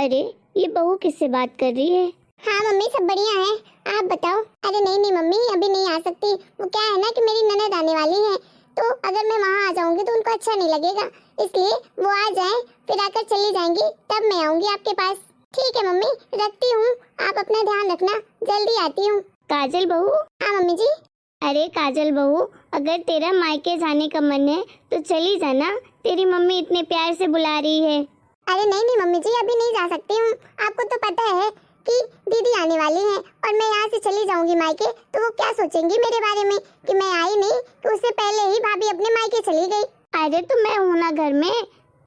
अरे ये बहू किससे बात कर रही है? हाँ मम्मी सब बढ़िया है, आप बताओ। अरे नहीं मम्मी अभी नहीं आ सकती, वो क्या है ना कि मेरी ननद आने वाली है, तो अगर मैं वहाँ आ जाऊंगी तो उनको अच्छा नहीं लगेगा, इसलिए वो आ जाए फिर आकर चली जाएंगी, तब मैं आऊंगी आपके पास। ठीक है मम्मी, रखती हूँ, आप अपना ध्यान रखना, जल्दी आती हूँ। काजल बहू। हाँ मम्मी जी। अरे काजल बहू, अगर तेरा मायके जाने का मन है तो चली जाना, तेरी मम्मी इतने प्यार से बुला रही है। अरे नहीं मम्मी जी, अभी नहीं जा सकती हूँ, आपको तो पता है कि दीदी आने वाली हैं और मैं यहाँ से चली जाऊंगी मायके तो वो क्या सोचेंगी मेरे बारे में कि मैं आई नहीं, तो उससे पहले ही भाभी अपने मायके चली गई। अरे तो मैं हूँ ना घर में।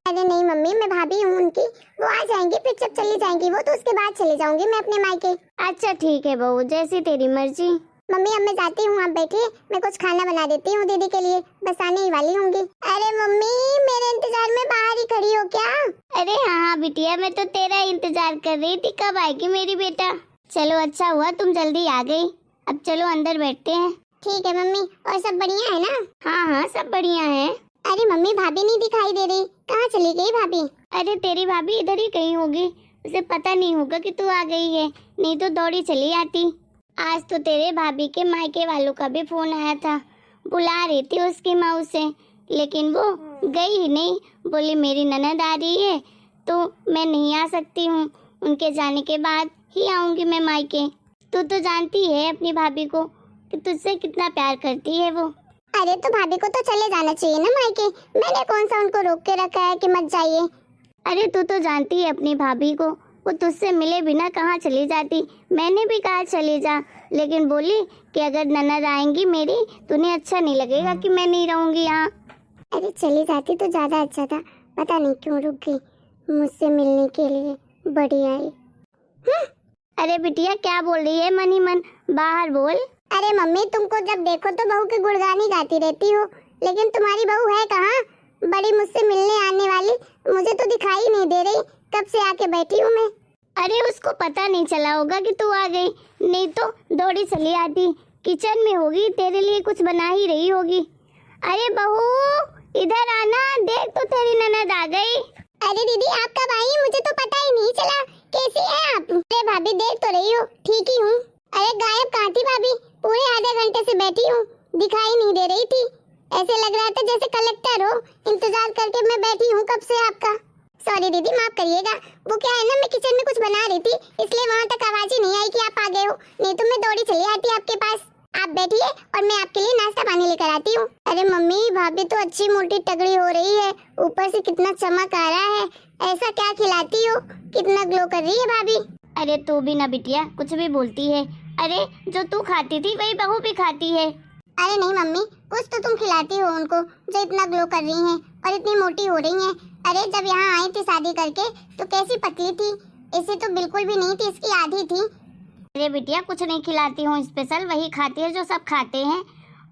अरे नहीं मम्मी, मैं भाभी हूँ उनकी, वो आ जाएंगी फिर जब चली जाएंगी वो, तो उसके बाद चले जाऊंगी मैं अपने मायके। अच्छा ठीक है बहू, जैसी तेरी मर्जी। मम्मी अब मैं जाती हूँ, आप बैठिए, मैं कुछ खाना बना देती हूँ दीदी के लिए, बस आने ही वाली होंगी। अरे मम्मी मेरे इंतजार में बाहर ही खड़ी हो क्या? अरे हाँ बिटिया, मैं तो तेरा इंतजार कर रही थी, कब आएगी मेरी बेटा। चलो अच्छा हुआ तुम जल्दी आ गई, अब चलो अंदर बैठते हैं। ठीक है मम्मी, और सब बढ़िया है ना? हाँ सब बढ़िया है। अरे मम्मी भाभी नहीं दिखाई दे रही, कहाँ चली गई भाभी? अरे तेरी भाभी इधर ही कहीं होगी, उसे पता नहीं होगा कि तू आ गई है, नहीं तो दौड़ी चली आती। आज तो तेरे भाभी के मायके वालों का भी फोन आया था, बुला रही थी उसकी माँ उसे, लेकिन वो गई ही नहीं, बोली मेरी ननद आ रही है तो मैं नहीं आ सकती हूँ, उनके जाने के बाद ही आऊँगी मैं मायके। तू तो जानती है अपनी भाभी को कि तुझसे कितना प्यार करती है वो। अरे तो भाभी को तो चले जाना चाहिए ना मायके, मैंने कौन सा उनको रोक के रखा है कि मत जाइए। अरे तू तो जानती है अपनी भाभी को, वो तुझसे मिले बिना कहाँ चली जाती। मैंने भी कहा चली जा, लेकिन बोली कि अगर ननद आएंगी मेरी तो उन्हें अच्छा नहीं लगेगा कि मैं नहीं रहूंगी यहाँ। अरे चली जाती तो ज्यादा अच्छा था, पता नहीं क्यों रुक गई मुझसे मिलने के लिए, बड़ी आई। अरे बिटिया क्या बोल रही है, मन ही मन बाहर बोल। अरे मम्मी तुमको जब देखो तो बहू के गुणगान ही गाती रहती हो, लेकिन तुम्हारी बहू है कहाँ? बड़ी मुझसे मिलने आने वाली, मुझे तो दिखाई नहीं दे रही, कब से आके बैठी हूँ मैं। अरे उसको पता नहीं चला होगा कि तू आ गई, नहीं तो दौड़ी चली आती, किचन में होगी, तेरे लिए कुछ बना ही रही होगी। अरे बहू इधर आना, देख तो तेरी ननद आ गई। अरे दीदी आप कब आई, मुझे तो पता ही नहीं चला, कैसी हैं आप? अरे भाभी देख तो रही हो, ठीक ही हूँ। अरे गायब कहाँ थी भाभी, पूरे आधे घंटे से बैठी हूँ, दिखाई नहीं दे रही थी, ऐसे लग रहा था जैसे कलेक्टर हो, इंतजार करके मैं बैठी हूँ कब से आपका। सॉरी दीदी माफ करिएगा, वो क्या है ना मैं किचन में कुछ बना रही थी, इसलिए वहाँ तक आवाज ही नहीं आई कि आप आ गए हो, नहीं तो मैं दौड़ी चली आती आपके पास। आप बैठिए और मैं आपके लिए नाश्ता पानी लेकर आती हूँ। अरे मम्मी भाभी तो अच्छी मोटी तगड़ी हो रही है, ऊपर से कितना चमक आ रहा है, ऐसा क्या खिलाती हो, कितना ग्लो कर रही है भाभी। अरे तू भी ना बिटिया कुछ भी बोलती है, अरे जो तू खाती थी वही बहू भी खाती है। अरे नहीं मम्मी, कुछ तो तुम खिलाती हो उनको जो इतना ग्लो कर रही हैं और इतनी मोटी हो रही हैं। अरे जब यहाँ आई थी शादी करके तो कैसी पतली थी, इसे तो बिल्कुल भी नहीं थी, इसकी आधी थी। अरे बिटिया कुछ नहीं खिलाती हूँ स्पेशल, वही खाती है जो सब खाते हैं,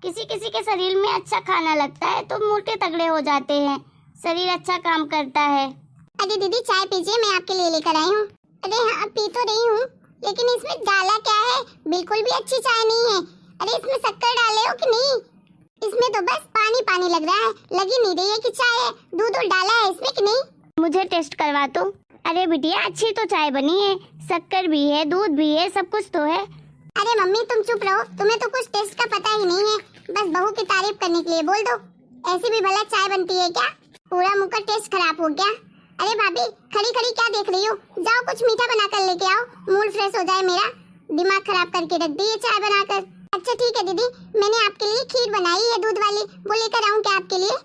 किसी किसी के शरीर में अच्छा खाना लगता है तो मोटे तगड़े हो जाते हैं, शरीर अच्छा काम करता है। अरे दीदी चाय पीजिए, मैं आपके लिए लेकर आई हूँ। अरे हाँ पी तो रही हूँ, लेकिन इसमें डाला क्या है, बिल्कुल भी अच्छी चाय नहीं है। अरे इसमें शक्कर डाले हो कि नहीं? इसमें तो बस पानी पानी लग रहा है, लगी नहीं रही है कि चाय है, दूध डाला है इसमें कि नहीं? मुझे टेस्ट करवा दो। अरे बिटिया अच्छी तो चाय बनी है, शक्कर भी है, दूध भी है, सब कुछ तो है। अरे मम्मी तुम चुप रहो, तुम्हें तो कुछ टेस्ट का पता ही नहीं है, बस बहू की तारीफ करने के लिए बोल दो। ऐसी भी भला चाय बनती है क्या? पूरा मुंह का टेस्ट खराब हो गया। अरे भाभी खड़ी खड़ी क्या देख रही हो, जाओ कुछ मीठा बना कर लेके आओ, मूड फ्रेश हो जाए मेरा, दिमाग खराब करके रख दी है चाय बनाकर। अच्छा ठीक है दीदी, मैंने आपके लिए खीर बनाई है दूध वाली, वो लेकर आऊँ क्या आपके लिए?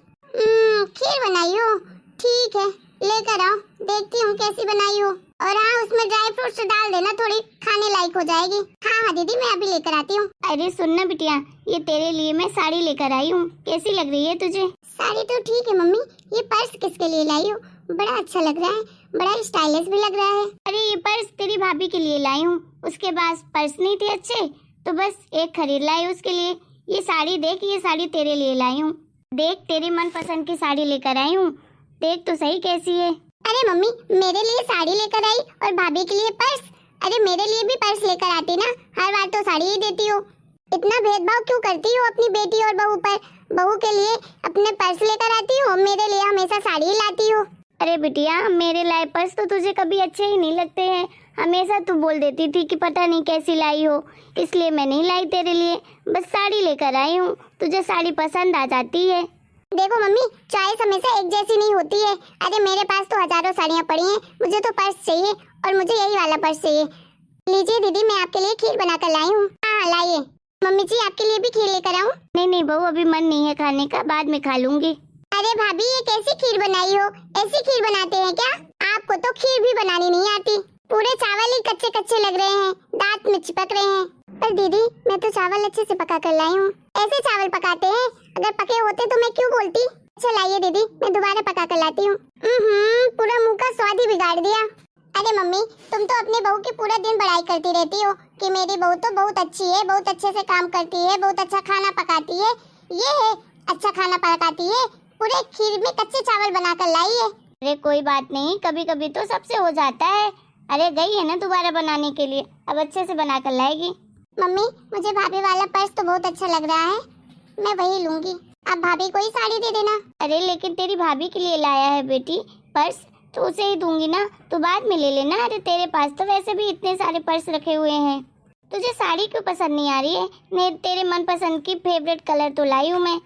खीर बनाई हो, ठीक है लेकर आओ, देखती हूँ कैसी बनाई हो, और हाँ उसमें ड्राई फ्रूट्स डाल देना, थोड़ी खाने लायक हो जाएगी। हाँ हाँ दीदी मैं अभी लेकर आती हूँ। अरे सुनना बिटिया, ये तेरे लिए मैं साड़ी लेकर आई हूँ, कैसी लग रही है तुझे? साड़ी तो ठीक है मम्मी, ये पर्स किसके लिए लाई हो, बड़ा अच्छा लग रहा है, बड़ा स्टाइलिश भी लग रहा है। अरे ये पर्स तेरी भाभी के लिए लाई हूँ, उसके पास पर्स नहीं थे अच्छे तो बस एक खरीद लाई उसके लिए। ये साड़ी देख, ये साड़ी तेरे लिए लाई हूँ, देख तेरी मनपसंद की साड़ी लेकर आई हूँ, देख तो सही कैसी है। अरे मम्मी मेरे लिए साड़ी लेकर आई और भाभी के लिए पर्स, अरे मेरे लिए भी पर्स लेकर आती ना, हर बार तो साड़ी ही देती हो, इतना भेदभाव क्यों करती हो अपनी बेटी और बहू पर? बहू के लिए अपने पर्स लेकर आती हो, मेरे लिए हमेशा साड़ी ही लाती हो। अरे बिटिया, मेरे लाए पर्स तो तुझे कभी अच्छे ही नहीं लगते हैं। हमेशा तू बोल देती थी कि पता नहीं कैसी लाई हो, इसलिए मैं नहीं लाई तेरे लिए, बस साड़ी लेकर आई हूँ। तुझे साड़ी पसंद आ जाती है। देखो मम्मी, चॉइस हमेशा एक जैसी नहीं होती है। अरे मेरे पास तो हजारों साड़ियाँ पड़ी हैं, मुझे तो पर्स चाहिए और मुझे यही वाला पर्स चाहिए। लीजिए दीदी, मैं आपके लिए खीर बनाकर लाई हूँ। हाँ लाइए। मम्मी जी, आपके लिए भी खीर लेकर आऊँ? नहीं नहीं बहू, अभी मन नहीं है खाने का, बाद में खा लूंगी। अरे भाभी, ये कैसी खीर बनाई हो? ऐसी खीर बनाते हैं क्या? आपको तो खीर भी बनानी नहीं आती। पूरे चावल ही कच्चे कच्चे लग रहे हैं, दांत में चिपक रहे हैं। पर दीदी, मैं तो चावल अच्छे से पका कर लाई हूँ। ऐसे चावल पकाते हैं? अगर पके होते तो मैं क्यों बोलती। अच्छा लाइए दीदी, मैं दोबारा पका कर लाती हूँ। पूरा मुंह का स्वाद ही बिगाड़ दिया। अरे मम्मी, तुम तो अपनी बहू की पूरा दिन बड़ाई करती रहती हो कि मेरी बहू तो बहुत अच्छी है, बहुत अच्छे से काम करती है, बहुत अच्छा खाना पकाती है। ये है अच्छा खाना पकाती है, पूरे खीर में कच्चे चावल बनाकर लाई है। अरे कोई बात नहीं, कभी कभी तो सबसे हो जाता है। अरे गई है ना दोबारा बनाने के लिए, अब अच्छे से बना कर लाएगी। मम्मी, मुझे भाभी वाला पर्स तो बहुत अच्छा लग रहा है, मैं वही लूंगी। अब भाभी को ही साड़ी दे देना। अरे लेकिन तेरी भाभी के लिए लाया है बेटी पर्स, तो उसे ही दूंगी ना, तो बाद में ले लेना। अरे तेरे पास तो वैसे भी इतने सारे पर्स रखे हुए हैं। तुझे साड़ी क्यों पसंद नहीं आ रही है? नहीं, तेरे मनपसंद की फेवरेट कलर तो लाई हूँ मैं।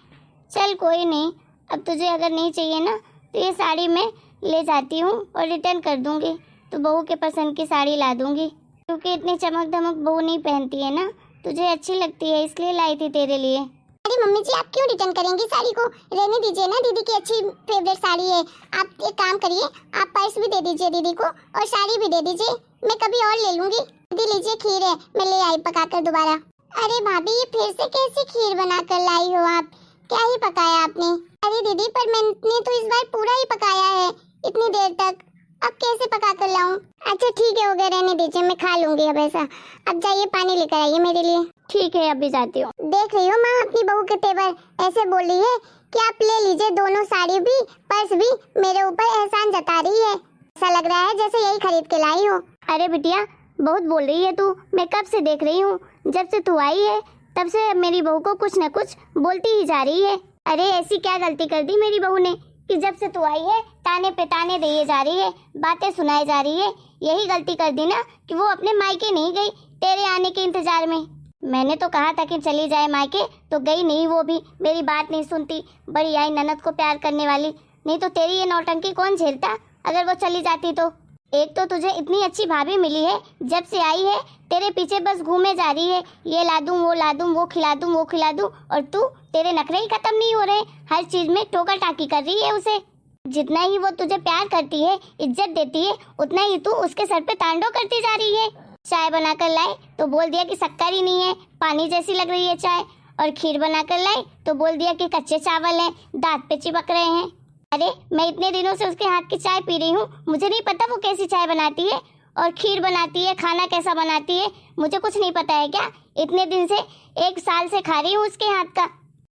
चल कोई नहीं, अब तुझे अगर नहीं चाहिए ना तो ये साड़ी मैं ले जाती हूँ और रिटर्न कर दूंगी, तो बहू के पसंद की साड़ी ला दूंगी, क्योंकि इतनी चमक धमक बहू नहीं पहनती है ना, तुझे अच्छी लगती है इसलिए लाई थी तेरे लिए। अरे मम्मी जी, आप क्यों रिटर्न करेंगी साड़ी को? रहने दीजिए ना, दीदी की अच्छी फेवरेट साड़ी है। आप एक काम करिए, आप पर्स भी दे दीजिए दीदी को और साड़ी भी दे दीजिए, मैं कभी और ले लूंगी। दीदी लीजिए खीर है, मैं ले आई पकाकर दोबारा। अरे भाभी, ये फिर से कैसी खीर बनाकर लाई हो आप? क्या ही पकाया आपने? अरे दीदी, पर मैंने तो इस बार पूरा ही पकाया है इतनी देर तक, अब कैसे पका कर लाऊं? अच्छा ठीक है, हो गया, रहने दीजिए, मैं खा लूंगी अब ऐसा। अब जाइए पानी लेकर आइए मेरे लिए। ठीक है, अभी जाती हूँ। देख रही हो माँ, अपनी बहू के तेवर ऐसे बोल रही है कि आप ले लीजिए, दोनों साड़ी भी पर्स भी, मेरे ऊपर एहसान जता रही है। ऐसा लग रहा है जैसे यही खरीद के लाई हो। अरे बिटिया, बहुत बोल रही है तू, मैं कब से देख रही हूँ, जब से तू आई है तब से मेरी बहू को कुछ न कुछ बोलती ही जा रही है। अरे ऐसी क्या गलती कर दी मेरी बहू ने कि जब से तू आई है ताने पे ताने दिए जा रही है, बातें सुनाई जा रही है। यही गलती कर दी ना कि वो अपने मायके नहीं गई तेरे आने के इंतजार में। मैंने तो कहा था कि चली जाए मायके, तो गई नहीं, वो भी मेरी बात नहीं सुनती। बड़ी आई ननद को प्यार करने वाली, नहीं तो तेरी ये नौटंकी कौन झेलता अगर वो चली जाती तो। एक तो तुझे इतनी अच्छी भाभी मिली है, जब से आई है तेरे पीछे बस घूमे जा रही है, ये ला दूं वो ला दूं, वो खिला दूं वो खिला दूं, और तू, तेरे नखरे ही खत्म नहीं हो रहे, हर चीज में टोका टाकी कर रही है उसे। जितना ही वो तुझे प्यार करती है, इज्जत देती है, उतना ही तू उसके सर पे तांडव करती जा रही है। चाय बनाकर लाए तो बोल दिया कि शक्कर ही नहीं है, पानी जैसी लग रही है चाय, और खीर बनाकर लाए तो बोल दिया कि कच्चे चावल हैं, दांत पे चिपक रहे हैं। अरे मैं इतने दिनों से उसके हाथ की चाय पी रही हूँ, मुझे नहीं पता वो कैसी चाय बनाती है और खीर बनाती है, खाना कैसा बनाती है, मुझे कुछ नहीं पता है क्या? इतने दिन से, 1 साल से खा रही हूँ उसके हाथ का।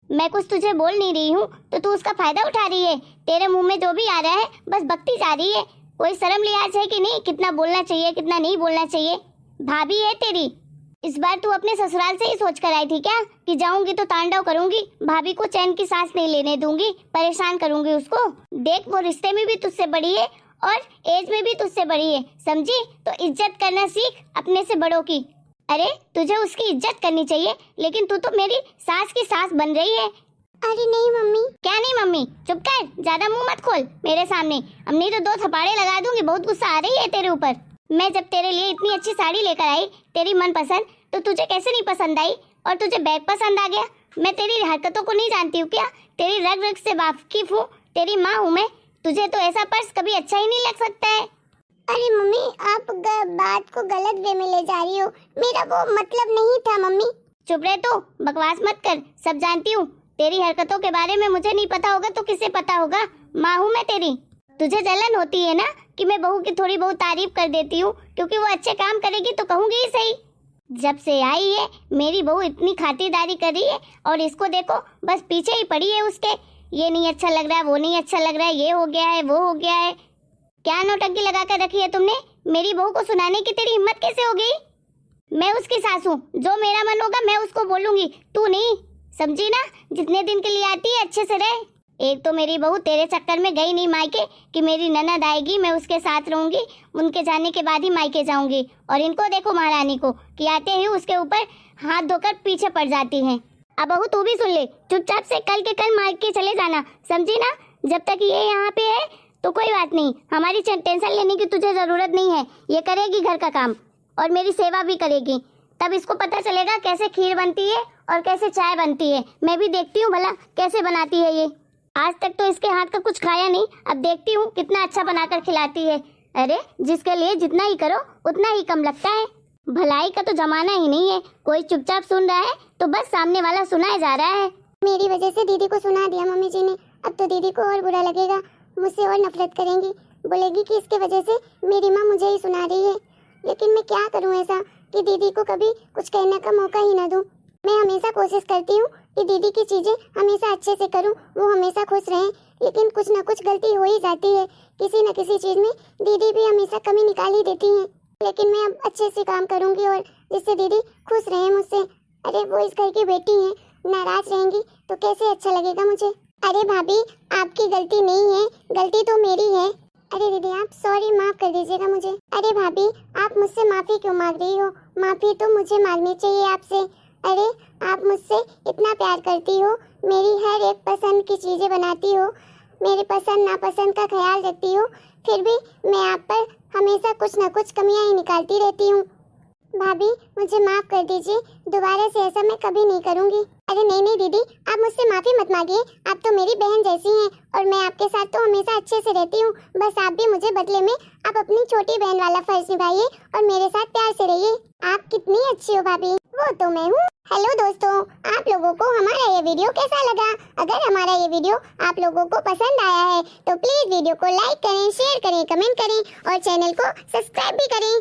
मैं कुछ तुझे बोल नहीं रही हूँ तो तू उसका फायदा उठा रही है। तेरे मुंह में जो भी आ रहा है बस बकती जा रही है। कोई शर्म लिहाज है कि नहीं, कितना बोलना चाहिए कितना नहीं बोलना चाहिए? भाभी है तेरी। इस बार तू अपने ससुराल से ही सोच कर आई थी क्या कि जाऊंगी तो तांडव करूंगी, भाभी को चैन की सांस नहीं लेने दूंगी, परेशान करूंगी उसको। देख, वो रिश्ते में भी तुझसे बड़ी है और एज में भी तुझसे बड़ी है, समझी? तो इज्जत करना सीख अपने से बड़ों की। अरे तुझे उसकी इज्जत करनी चाहिए, लेकिन तू तो मेरी सास की सास बन रही है। अरे नहीं मम्मी। क्या नहीं मम्मी? चुप कर, ज्यादा मुंह मत खोल मेरे सामने, अब नहीं तो 2 थप्पड़े लगा दूंगी। बहुत गुस्सा आ रही है तेरे ऊपर। मैं जब तेरे लिए इतनी अच्छी साड़ी लेकर आई, तेरी मनपसंद, तो तुझे कैसे नहीं पसंद आई और तुझे बैग पसंद आ गया? मैं तेरी हरकतों को नहीं जानती हूँ क्या? तेरी रग रग से वाकिफ हूँ, तेरी माँ हूँ मैं। तुझे तो ऐसा पर्स कभी अच्छा ही नहीं लग सकता है। अरे मम्मी, आप बात को गलत वे में ले जा रही हो, मेरा वो मतलब नहीं था मम्मी। चुप रह तू, बकवास मत कर, सब जानती हूँ। तेरी हरकतों के बारे में मुझे नहीं पता होगा तो किसे पता होगा? माँ हूँ मैं तेरी। तुझे जलन होती है ना कि मैं बहू की थोड़ी बहुत तारीफ कर देती हूँ, क्योंकि वो अच्छे काम करेगी तो कहूँगी ही सही। जब से आई है मेरी बहू इतनी खातिरदारी कर रही है, और इसको देखो बस पीछे ही पड़ी है उसके। ये नहीं अच्छा लग रहा है, वो नहीं अच्छा लग रहा है, ये हो गया है, वो हो गया है। क्या नौटंकी लगा कर रखी है तुमने? मेरी बहू को सुनाने की तेरी हिम्मत कैसे हो गई? मैं उसकी सास हूँ, जो मेरा मन होगा मैं उसको बोलूंगी, तू नहीं, समझी ना? जितने दिन के लिए आती है अच्छे से रहे। एक तो मेरी बहू तेरे चक्कर में गई नहीं मायके कि मेरी ननद आएगी मैं उसके साथ रहूंगी, उनके जाने के बाद ही मायके जाऊंगी। और इनको देखो महारानी को कि आते ही उसके ऊपर हाथ धोकर पीछे पड़ जाती हैं। अब बहू तू भी सुन ले, चुपचाप से कल के कल मायके चले जाना, समझी ना। जब तक ये यहाँ पे है तो कोई बात नहीं, हमारी टेंशन लेने की तुझे जरूरत नहीं है। ये करेगी घर का काम और मेरी सेवा भी करेगी, तब इसको पता चलेगा कैसे खीर बनती है और कैसे चाय बनती है। मैं भी देखती हूँ भला कैसे बनाती है ये। आज तक तो इसके हाथ का कुछ खाया नहीं, अब देखती हूँ कितना अच्छा बनाकर खिलाती है। अरे जिसके लिए जितना ही करो उतना ही कम लगता है। भलाई का तो जमाना ही नहीं है, कोई चुपचाप सुन रहा है तो बस सामने वाला सुनाया जा रहा है। मेरी वजह से दीदी को सुना दिया मम्मी जी ने, अब तो दीदी को और बुरा लगेगा, मुझसे और नफरत करेंगी, बोलेगी कि इसके वजह से मेरी माँ मुझे ही सुना रही है। लेकिन मैं क्या करूँ ऐसा कि दीदी को कभी कुछ कहने का मौका ही ना दूँ। मैं हमेशा कोशिश करती हूँ कि दीदी की चीजें हमेशा अच्छे से करूँ, वो हमेशा खुश रहें, लेकिन कुछ ना कुछ गलती हो ही जाती है। किसी न किसी चीज में दीदी भी हमेशा कमी निकाल ही देती हैं। लेकिन मैं अब अच्छे से काम करूँगी और जिससे दीदी खुश रहे मुझसे। अरे वो इस घर की बेटी है, नाराज रहेंगी तो कैसे अच्छा लगेगा मुझे। अरे भाभी आपकी गलती नहीं है, गलती तो मेरी है। अरे दीदी आप सॉरी, माफ कर दीजिएगा मुझे। अरे भाभी आप मुझसे माफी क्यों मांग रही हो, माफी तो मुझे मांगनी चाहिए आपसे। अरे आप मुझसे इतना प्यार करती हो, मेरी हर एक पसंद की चीजें बनाती हो, मेरे पसंद नापसंद का ख्याल रखती हो, फिर भी मैं आप पर हमेशा कुछ न कुछ कमियां ही निकालती रहती हूँ। भाभी मुझे माफ कर दीजिए, दोबारा से ऐसा मैं कभी नहीं करूँगी। अरे नहीं नहीं दीदी आप मुझसे माफी मत मांगिए, आप तो मेरी बहन जैसी हैं और मैं आपके साथ तो हमेशा अच्छे से रहती हूँ। बस आप भी मुझे बदले में आप अपनी छोटी बहन वाला फर्ज निभाइए और मेरे साथ प्यार से रहिए। आप कितनी अच्छी हो भाभी। वो तो मैं हूँ। हेलो दोस्तों, आप लोगों को हमारा ये वीडियो कैसा लगा? अगर हमारा ये वीडियो आप लोगों को पसंद आया है तो प्लीज वीडियो को लाइक करें, शेयर करें, कमेंट करें और चैनल को सब्सक्राइब भी करें।